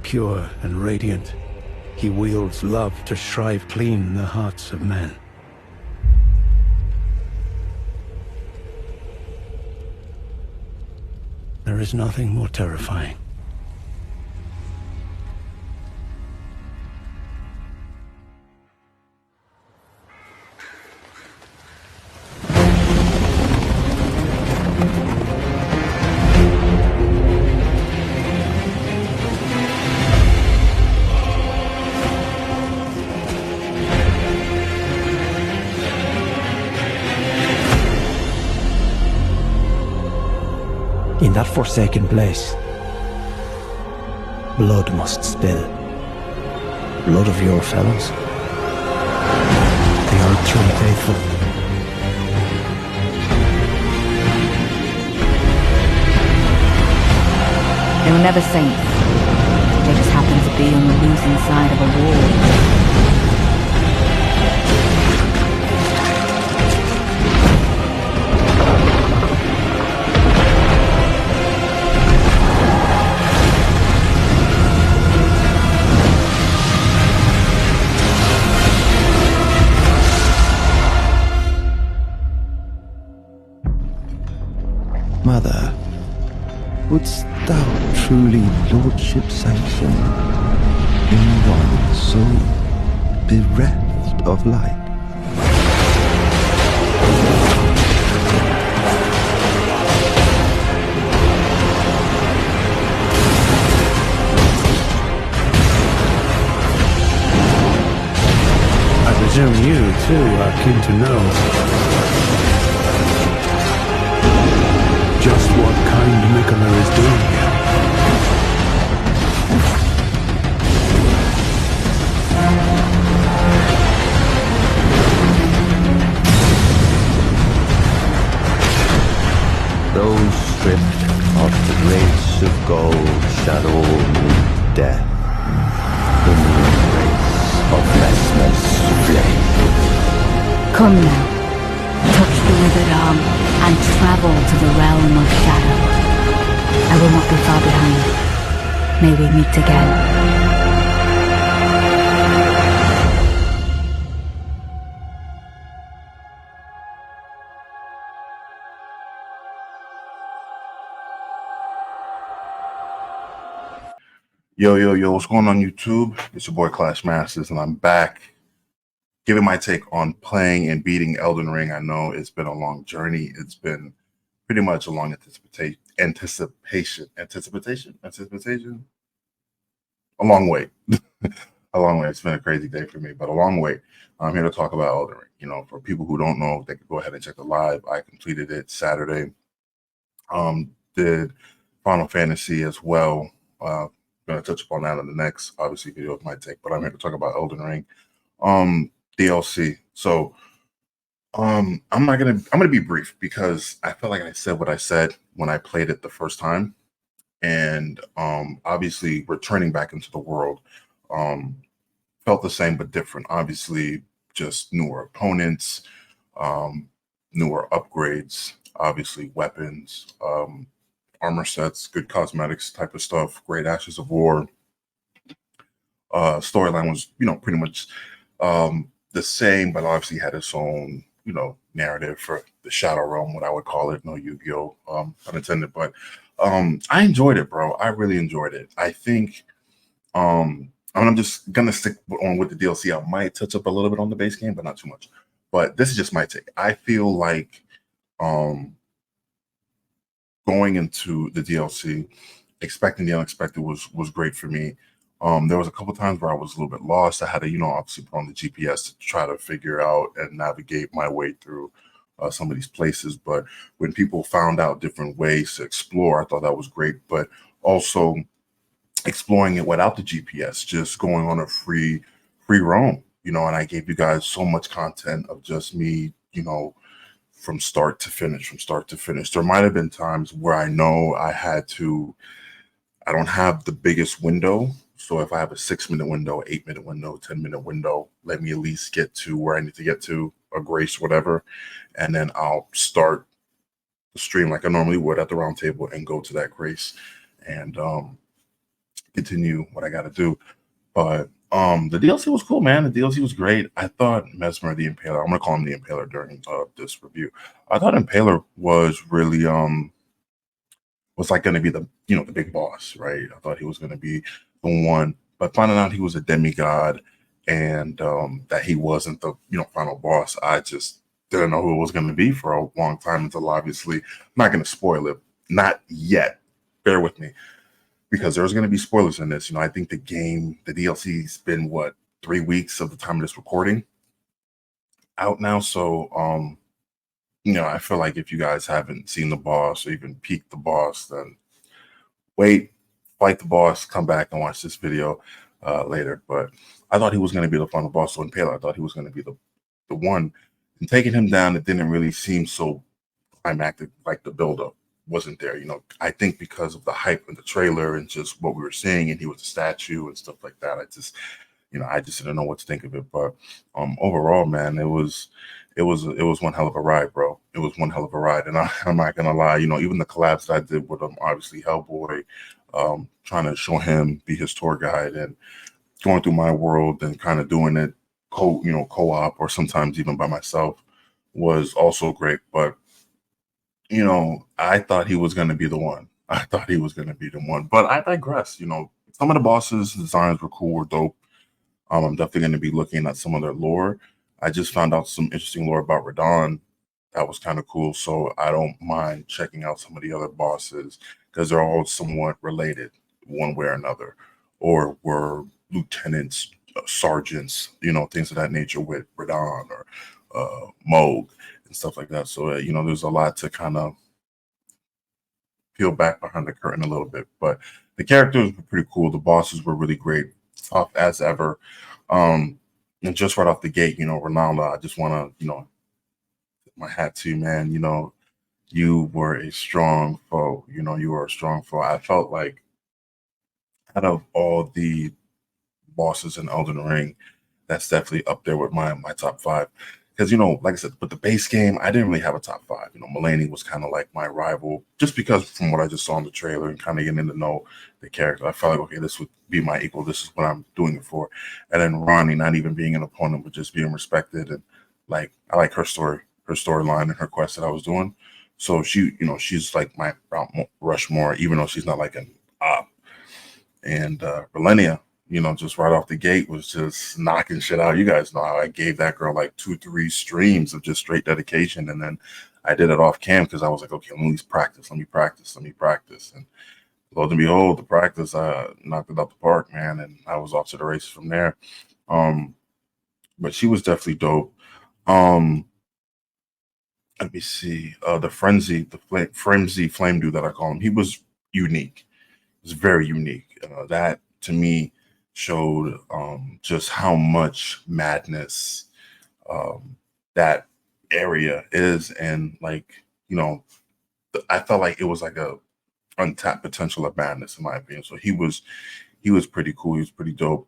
pure and radiant. He wields love to shrive clean the hearts of men. There is nothing more terrifying. In that forsaken place, blood must spill. Blood of your fellows. The Erdtree faithful. They were never saints. They just happened to be on the losing side of a war. Mother, wouldst thou truly lordship sanction in one so bereft of light? I presume you, too, are keen to know just what kind Mikola is doing here. Those stripped of the grace of gold shall all meet death in the embrace of restless flame. Come now. Touch the withered arm and travel to the realm of shadow. I will not be far behind. May we meet again. Yo, what's going on YouTube? It's your boy Clash Masters, and I'm back giving my take on playing and beating Elden Ring. I know it's been a long journey. It's been pretty much a long anticipation. A long wait. A long way. It's been a crazy day for me, but a long wait. I'm here to talk about Elden Ring. You know, for people who don't know, they could go ahead and check the live. I completed it Saturday. Did Final Fantasy as well. Going to touch upon that in the next, obviously, video of my take, but I'm here to talk about Elden Ring. DLC. So I'm gonna be brief because I feel like I said what I said when I played it the first time. And obviously returning back into the world felt the same but different. Obviously, just newer opponents, newer upgrades, obviously weapons, armor sets, good cosmetics type of stuff, great Ashes of War. Storyline was, pretty much the same, but obviously had its own, narrative for the Shadow Realm, what I would call it. No Yu-Gi-Oh, unintended, but I enjoyed it, bro. I really enjoyed it. I think I'm just gonna stick on with the DLC. I might touch up a little bit on the base game, but not too much. But this is just my take. I feel like going into the DLC, expecting the unexpected was great for me. There was a couple times where I was a little bit lost. I had to, obviously put on the GPS to try to figure out and navigate my way through some of these places. But when people found out different ways to explore, I thought that was great. But also exploring it without the GPS, just going on a free roam, and I gave you guys so much content of just me, from start to finish. There might have been times where I know I don't have the biggest window. So if I have a 6-minute window, 8-minute window, 10-minute window, let me at least get to where I need to get to, a grace, whatever. And then I'll start the stream like I normally would at the round table and go to that grace. And continue what I got to do. But the DLC was cool, man. The DLC was great. I thought Mesmer the Impaler, I'm gonna call him the Impaler during this review. I thought Impaler was really was like gonna be the the big boss, right? I thought he was gonna be the one, but finding out he was a demigod and that he wasn't the final boss, I just didn't know who it was gonna be for a long time until obviously I'm not gonna spoil it, not yet. Bear with me because there's going to be spoilers in this. I think the DLC's been what 3 weeks of the time of this recording out now. So, I feel like if you guys haven't seen the boss or even peeked the boss, then wait, fight the boss, come back and watch this video later. But I thought he was going to be the final boss. So in Pale, I thought he was going to be the one. And taking him down, it didn't really seem so climactic, like the buildup wasn't there. I think because of the hype in the trailer and just what we were seeing, and he was a statue and stuff like that. I just didn't know what to think of it. But overall, man, it was one hell of a ride, bro. It was one hell of a ride, and I'm not gonna lie. Even the collabs that I did with him, obviously Hellboy, trying to show him, be his tour guide, and going through my world and kind of doing it co-op or sometimes even by myself was also great. But I thought he was going to be the one. I thought he was going to be the one. But I digress. Some of the bosses' designs were cool, were dope. I'm definitely going to be looking at some of their lore. I just found out some interesting lore about Radon. That was kind of cool. So I don't mind checking out some of the other bosses because they're all somewhat related one way or another. Or were lieutenants, sergeants, things of that nature with Radon or Moog and stuff like that. So, there's a lot to kind of peel back behind the curtain a little bit. But the characters were pretty cool. The bosses were really great, tough as ever. And just right off the gate, Ronaldo, I just want to, my hat to you, man. You were a strong foe. You were a strong foe. I felt like out of all the bosses in Elden Ring, that's definitely up there with my top 5. Because, like I said, with the base game, I didn't really have a top 5. Mulaney was kind of like my rival, just because from what I just saw in the trailer and kind of getting to know the character, I felt like, okay, this would be my equal. This is what I'm doing it for. And then Ronnie, not even being an opponent, but just being respected. And I like her storyline and her quest that I was doing. So she's like my Mount Rushmore, even though she's not like an op. And Relenia, just right off the gate was just knocking shit out. You guys know how I gave that girl like 2-3 streams of just straight dedication. And then I did it off cam because I was like, okay, let me practice. And lo and behold, the practice, I knocked it out the park, man. And I was off to the races from there. But she was definitely dope. Let me see. The Frenzy Flame Dude that I call him, he was unique. He was very unique. That to me showed just how much madness that area is, and I felt like it was like a untapped potential of madness in my opinion. So he was pretty cool. He was pretty dope.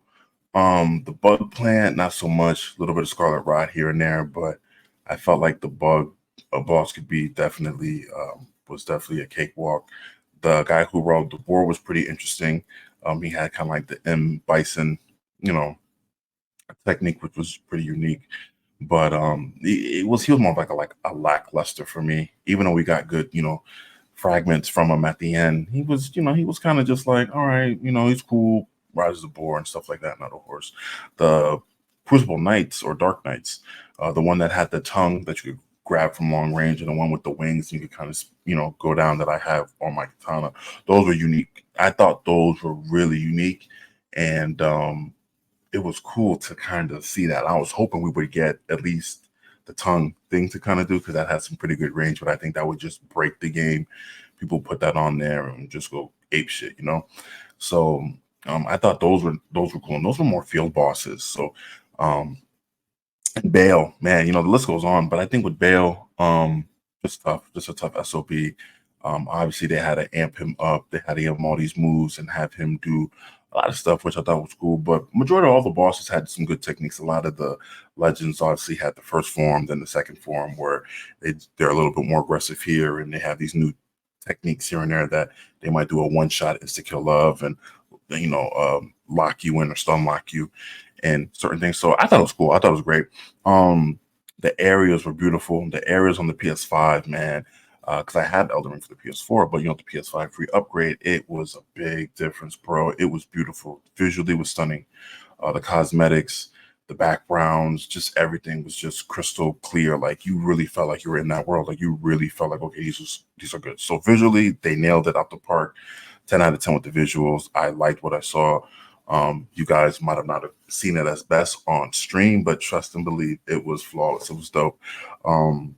The bug plant, not so much. A little bit of Scarlet Rot here and there, but I felt like the bug boss could be definitely was definitely a cakewalk. The guy who rode the boar was pretty interesting. He had kind of like the M Bison, technique, which was pretty unique. But he was more like a lackluster for me. Even though we got good, fragments from him at the end, he was kind of just like, all right, he's cool, rides the boar and stuff like that. Not a horse. The Crucible Knights or Dark Knights, the one that had the tongue that you could grab from long range, and the one with the wings you could kind of go down, that I have on my katana. Those were unique. I thought those were really unique, and it was cool to kind of see that. I was hoping we would get at least the tongue thing to kind of do, because that has some pretty good range, but I think that would just break the game. People put that on there and just go ape shit, So I thought those were cool, and those were more field bosses. So Bale, man, the list goes on, but I think with Bale, just a tough SOB. Obviously they had to amp him up. They had to give him all these moves and have him do a lot of stuff, which I thought was cool. But majority of all the bosses had some good techniques. A lot of the legends obviously had the first form, then the second form, where they're a little bit more aggressive here, and they have these new techniques here and there that they might do a one-shot insta-kill of, and lock you in or stun lock you and certain things. So I thought it was cool. I thought it was great. The areas were beautiful. The areas on the PS5, man, because I had Elden Ring for the PS4, but the PS5 free upgrade, it was a big difference, bro. It was beautiful. Visually, it was stunning. The cosmetics, the backgrounds, just everything was just crystal clear. Like you really felt like you were in that world. Like you really felt like, okay, these are good. So visually, they nailed it out the park. 10 out of 10 with the visuals. I liked what I saw. You guys might have not have seen it as best on stream, but trust and believe it was flawless. It was dope. I'm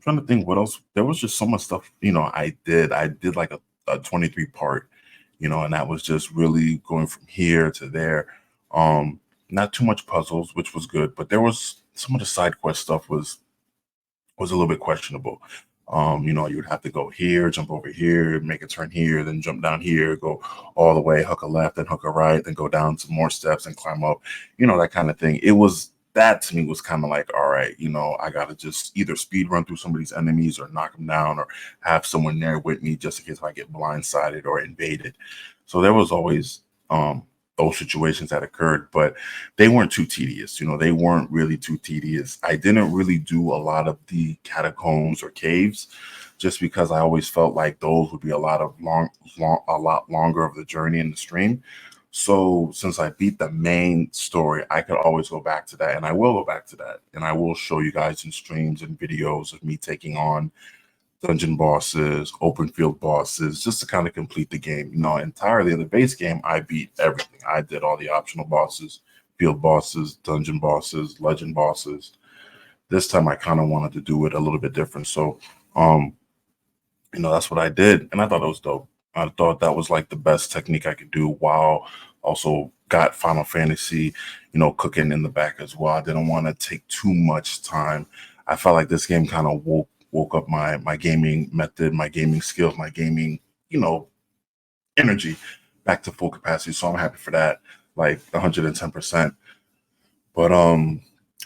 trying to think what else. There was just so much stuff, I did. I did like a 23 part, and that was just really going from here to there. Not too much puzzles, which was good, but there was some of the side quest stuff was a little bit questionable. You would have to go here, jump over here, make a turn here, then jump down here, go all the way, hook a left, then hook a right, then go down some more steps and climb up, that kind of thing. That to me was kind of like, all right, I got to just either speed run through some of these enemies or knock them down or have someone there with me just in case I get blindsided or invaded. So there was always those situations that occurred, but they weren't too tedious. They weren't really too tedious. I didn't really do a lot of the catacombs or caves just because I always felt like those would be a lot longer of the journey in the stream. So since I beat the main story, I could always go back to that, and I will go back to that, and I will show you guys in streams and videos of me taking on dungeon bosses, open field bosses, just to kind of complete the game. Entirely in the base game, I beat everything. I did all the optional bosses, field bosses, dungeon bosses, legend bosses. This time I kind of wanted to do it a little bit different. So, that's what I did. And I thought it was dope. I thought that was like the best technique I could do while also got Final Fantasy, cooking in the back as well. I didn't want to take too much time. I felt like this game kind of woke up my gaming method, my gaming skills, my gaming, energy back to full capacity. So I'm happy for that, like 110%. But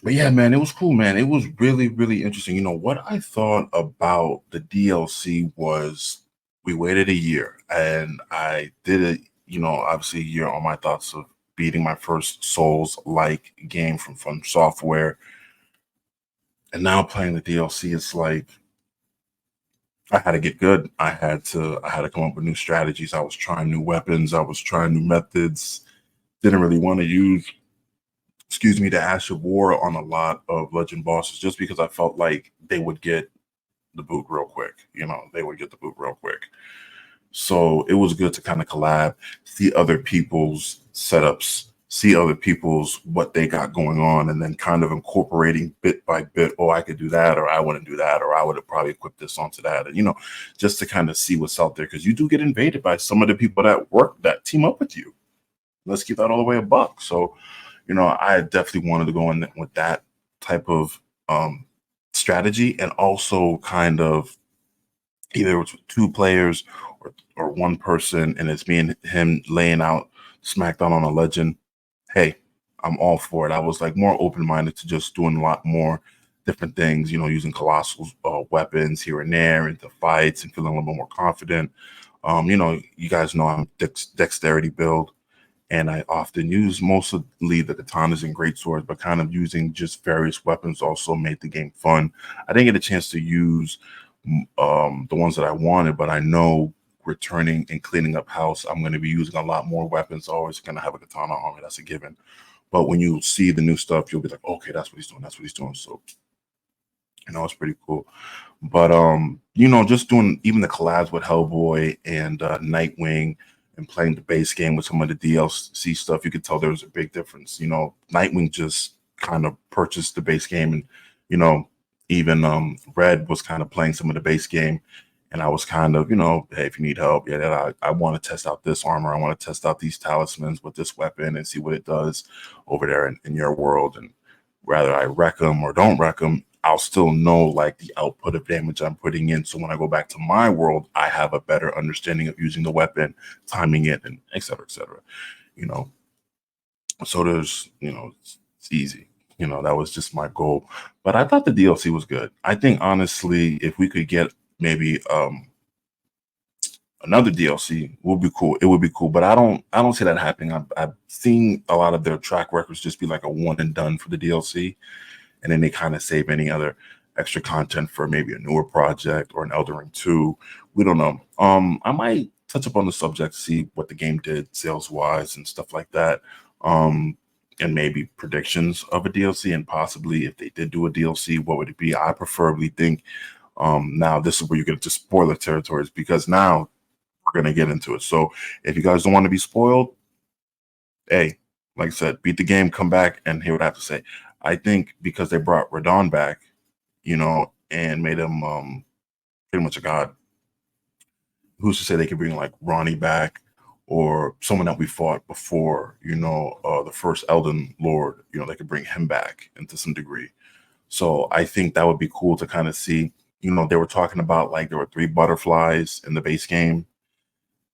yeah, man, it was cool, man. It was really, really interesting. What I thought about the DLC was we waited a year and I did it, obviously a year on my thoughts of beating my first Souls-like game from Software. And now playing the DLC, it's like I had to get good. I had to come up with new strategies. I was trying new weapons. I was trying new methods. Didn't really want to use, the Ash of War on a lot of legend bosses just because I felt like they would get the boot real quick. They would get the boot real quick. So it was good to kind of collab, see other people's setups, see other people's what they got going on, and then kind of incorporating bit by bit. Oh, I could do that, or I wouldn't do that, or I would have probably equipped this onto that, and just to kind of see what's out there, because you do get invaded by some of the people that team up with you. Let's keep that all the way a buck. So, I definitely wanted to go in with that type of strategy, and also kind of either it's with two players or one person, and it's me and him laying out Smackdown on a legend. Hey, I'm all for it. I was like more open-minded to just doing a lot more different things, using colossal weapons here and there into fights and feeling a little bit more confident. You guys know I'm dexterity build, and I often use mostly the katanas and great swords, but kind of using just various weapons also made the game fun. I didn't get a chance to use the ones that I wanted, but I know returning and cleaning up house, I'm going to be using a lot more weapons. Always going to have a katana on me. That's a given. But when you see the new stuff, you'll be like, okay, that's what he's doing. That's what he's doing. So, it's pretty cool. But, just doing even the collabs with Hellboy and Nightwing and playing the base game with some of the DLC stuff, you could tell there was a big difference. Nightwing just kind of purchased the base game, and, even Red was kind of playing some of the base game. And I was kind of, hey, if you need help, I want to test out this armor. I want to test out these talismans with this weapon and see what it does over there in your world. And whether I wreck them or don't wreck them, I'll still know like the output of damage I'm putting in. So when I go back to my world, I have a better understanding of using the weapon, timing it, and et cetera, et cetera. So there's, it's easy. That was just my goal. But I thought the DLC was good. I think honestly, if we could get maybe another DLC would be cool. It would be cool, but I don't see that happening. I've seen a lot of their track records just be like a one and done for the DLC, and then they kind of save any other extra content for maybe a newer project or an Elden Ring 2. We don't know. I might touch up on the subject, see what the game did sales wise and stuff like that. And maybe predictions of a DLC, and possibly if they did do a DLC, what would it be? I preferably think now this is where you get into spoiler territories, because now we're gonna get into it. So if you guys don't want to be spoiled, hey, like I said, beat the game, come back, and hear what I have to say. I think because they brought Radon back, and made him pretty much a god. Who's to say they could bring like Ronnie back, or someone that we fought before, the first Elden Lord, they could bring him back into some degree. So I think that would be cool to kind of see. They were talking about like there were 3 butterflies in the base game,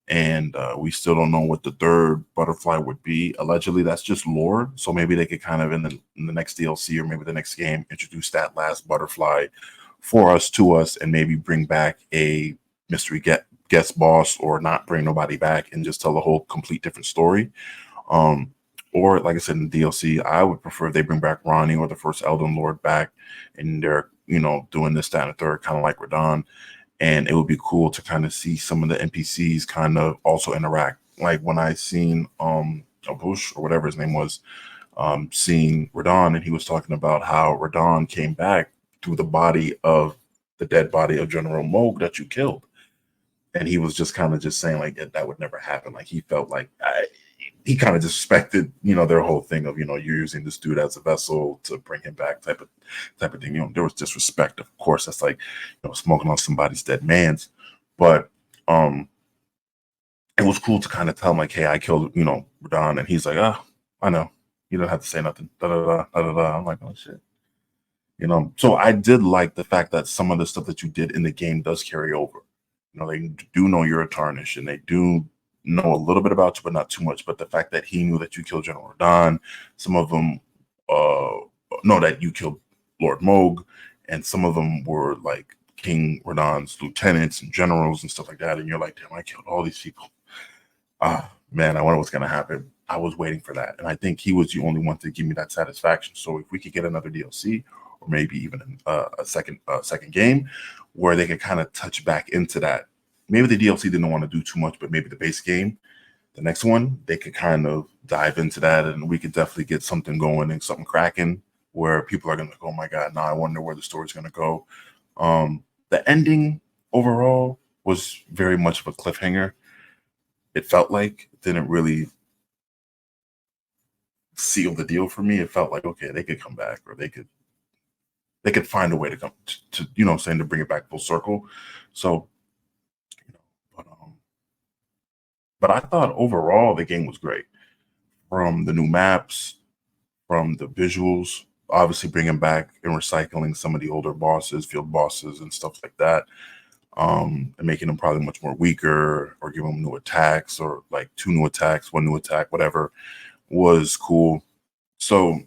and we still don't know what the third butterfly would be. Allegedly, that's just lore. So maybe they could kind of in the next DLC or maybe the next game introduce that last butterfly for us to us, and maybe bring back a mystery guest boss, or not bring nobody back and just tell a whole complete different story. Or like I said, in DLC, I would prefer they bring back Ronnie or the first Elden Lord back, and they're doing this, that, and the third, kind of like Radon. And it would be cool to kind of see some of the NPCs kind of also interact. Like when I seen Abush or whatever his name was, seeing Radon, and he was talking about how Radon came back through the dead body of General Moog that you killed. And he was just kind of just saying like that would never happen. Like he felt like he kind of disrespected, their whole thing of, you're using this dude as a vessel to bring him back type of thing. There was disrespect. Of course, that's like, smoking on somebody's dead man's. But it was cool to kind of tell him like, hey, I killed, Radon. And he's like, I know. You don't have to say nothing. Da, da, da, da, da, da. I'm like, oh shit. So I did like the fact that some of the stuff that you did in the game does carry over. They do know you're a Tarnish, and they do know a little bit about you, but not too much. But the fact that he knew that you killed General Radon, some of them know that you killed Lord Moog, and some of them were like King Radon's lieutenants and generals and stuff like that. And you're like, damn, I killed all these people. Man, I wonder what's going to happen. I was waiting for that. And I think he was the only one to give me that satisfaction. So if we could get another DLC, or maybe even a second game where they could kind of touch back into that. Maybe the DLC didn't want to do too much, but maybe the base game, the next one, they could kind of dive into that, and we could definitely get something going and something cracking where people are going to go, oh my God, now I wonder where the story's going to go. The ending overall was very much of a cliffhanger. It felt like it didn't really seal the deal for me. It felt like, okay, they could come back, or they could find a way to come to saying, to bring it back full circle. So, but I thought overall the game was great, from the new maps, from the visuals, obviously bringing back and recycling some of the older bosses, field bosses and stuff like that, and making them probably much more weaker, or giving them new attacks, or like 2 new attacks, 1 new attack, whatever, was cool. So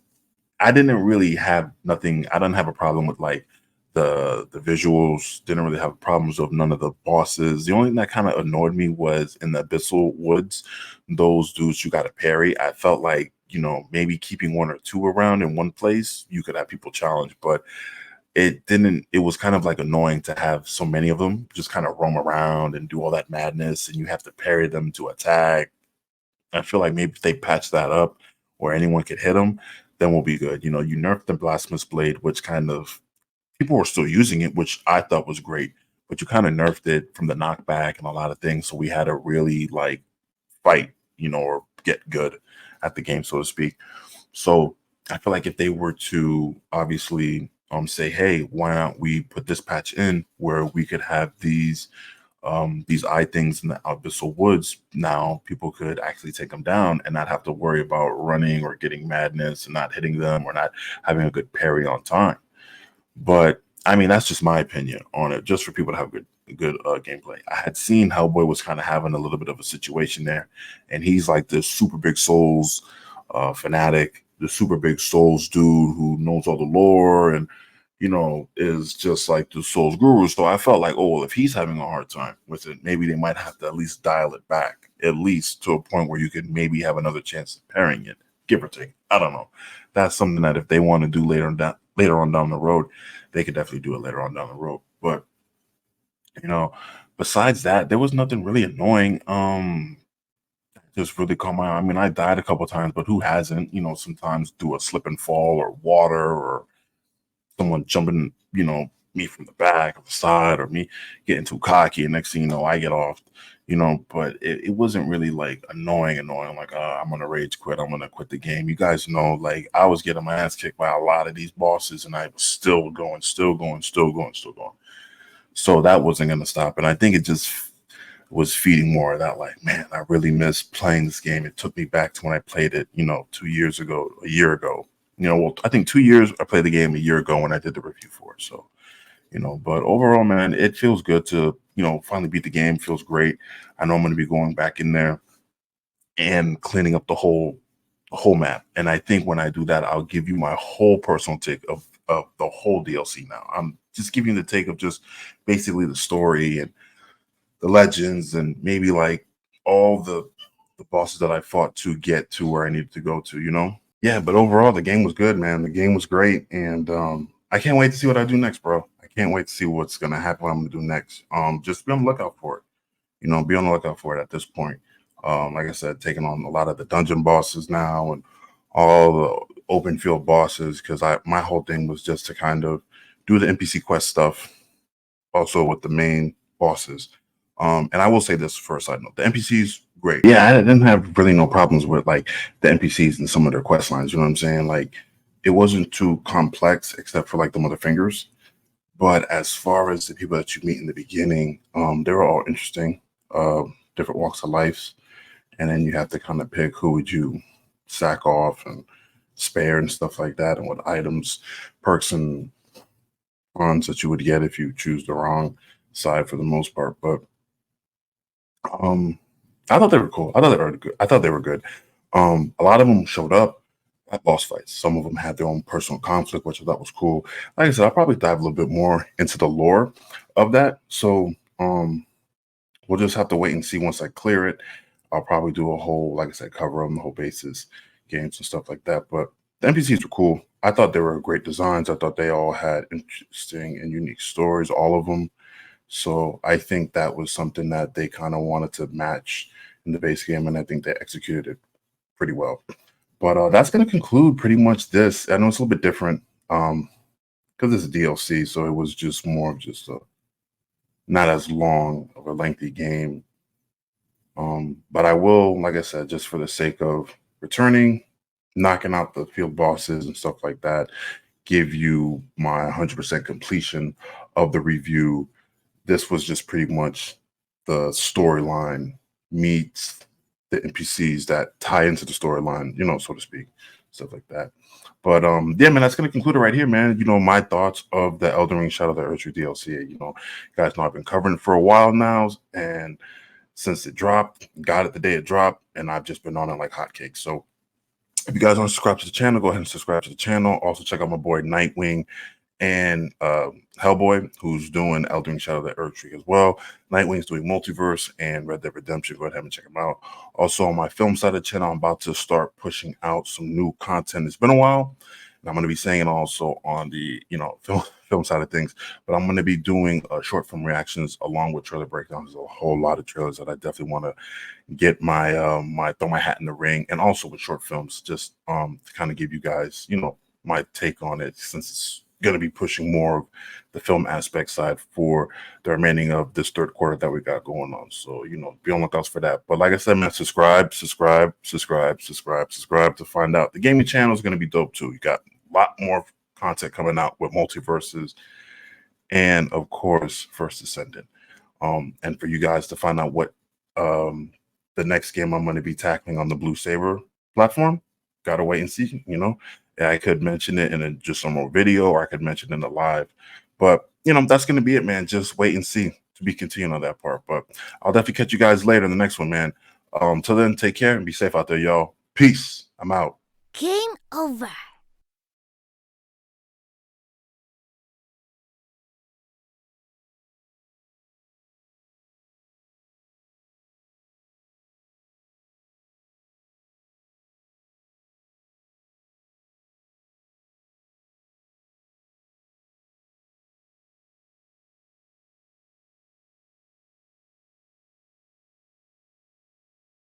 I didn't really have nothing. I didn't have a problem with like the visuals. Didn't really have problems of none of the bosses. The only thing that kind of annoyed me was in the Abyssal Woods, those dudes you got to parry. I felt like, maybe keeping 1 or 2 around in one place, you could have people challenge, but it didn't. It was kind of like annoying to have so many of them just kind of roam around and do all that madness, and you have to parry them to attack. I feel like maybe if they patch that up, or anyone could hit them, then we'll be good. You nerfed the Blasphemous Blade, which kind of, people were still using it, which I thought was great, but you kind of nerfed it from the knockback and a lot of things. So we had to really like fight, or get good at the game, so to speak. So I feel like if they were to obviously say, hey, why not we put this patch in where we could have these eye things in the Abyssal Woods, now people could actually take them down and not have to worry about running or getting madness and not hitting them, or not having a good parry on time. But I mean, that's just my opinion on it, just for people to have good gameplay. I had seen Hellboy was kind of having a little bit of a situation there, and he's like this super big Souls fanatic, the super big Souls dude who knows all the lore, and is just like the Souls Guru. So I felt like, oh, well, if he's having a hard time with it, maybe they might have to at least dial it back, at least to a point where you could maybe have another chance of pairing it, give or take. I don't know. That's something that if they want to do later on down the road, they could definitely do it later on down the road. But besides that, there was nothing really annoying. Just really caught my eye. I mean, I died a couple times, but who hasn't? Sometimes do a slip and fall or water or someone jumping, me from the back or the side or me getting too cocky. And next thing you know, I get off, but it wasn't really like annoying, like, I'm going to rage quit. I'm going to quit the game. You guys know, like I was getting my ass kicked by a lot of these bosses and I was still going. So that wasn't going to stop. And I think it just was feeding more of that, like, man, I really miss playing this game. It took me back to when I played it, 2 years ago, a year ago. I think 2 years. I played the game a year ago when I did the review for it. So, but overall, man, it feels good to, finally beat the game. Feels great. I know I'm going to be going back in there and cleaning up the whole map. And I think when I do that, I'll give you my whole personal take of the whole DLC. Now I'm just giving you the take of just basically the story and the legends and maybe like all the bosses that I fought to get to where I needed to go to, Yeah, but overall the game was good, man. The game was great. And I can't wait to see what I do next, bro. I can't wait to see what's gonna happen, what I'm gonna do next. Just be on the lookout for it. Be on the lookout for it at this point. Like I said, taking on a lot of the dungeon bosses now and all the open field bosses, because my whole thing was just to kind of do the NPC quest stuff also with the main bosses. And I will say this for a side note, the NPCs, great. Yeah, I didn't have really no problems with like the NPCs and some of their quest lines. You know what I'm saying? Like it wasn't too complex except for like the mother fingers. But as far as the people that you meet in the beginning, they were all interesting, different walks of life. And then you have to kind of pick who would you sack off and spare and stuff like that, and what items, perks, and cons that you would get if you choose the wrong side for the most part. But I thought they were cool. I thought they were good. A lot of them showed up at boss fights. Some of them had their own personal conflict, which I thought was cool. Like I said, I'll probably dive a little bit more into the lore of that. So we'll just have to wait and see once I clear it. I'll probably do a whole, like I said, cover on the whole basis, games and stuff like that. But the NPCs were cool. I thought they were great designs. I thought they all had interesting and unique stories, all of them. So I think that was something that they kind of wanted to match in the base game, and I think they executed it pretty well. But that's going to conclude pretty much this. I know it's a little bit different because it's a DLC, so it was just more of just a not as long of a lengthy game. But I will, like I said, just for the sake of returning, knocking out the field bosses and stuff like that, give you my 100% completion of the review. This was just pretty much the storyline meets the NPCs that tie into the storyline, so to speak, stuff like that. But yeah, man, that's gonna conclude it right here, man. My thoughts of the Elden Ring Shadow of the Erdtree DLC. You guys know I've been covering it for a while now, and since it dropped, got it the day it dropped, and I've just been on it like hotcakes. So if you guys want to subscribe to the channel, go ahead and subscribe to the channel. Also check out my boy Nightwing and Hellboy, who's doing Elden Ring Shadow of the Erdtree as well. Nightwing's doing Multiverse and Red Dead Redemption. Go ahead and check them out. Also on my film side of the channel, I'm about to start pushing out some new content. It's been a while, and I'm going to be saying it also on the film side of things. But I'm going to be doing short film reactions along with trailer breakdowns. There's a whole lot of trailers that I definitely want to get my throw my hat in the ring, and also with short films, just to kind of give you guys my take on it, since it's going to be pushing more of the film aspect side for the remaining of this third quarter that we got going on. So, be on lookouts for that. But like I said, man, subscribe to find out. The gaming channel is going to be dope too. You got a lot more content coming out with multiverses and, of course, First Descendant. And for you guys to find out what the next game I'm going to be tackling on the Blue Saber platform, gotta wait and see. I could mention it in just some more video, or I could mention it in the live. But, that's going to be it, man. Just wait and see, to be continuing on that part. But I'll definitely catch you guys later in the next one, man. Till then, take care and be safe out there, y'all. Peace. I'm out. Game over.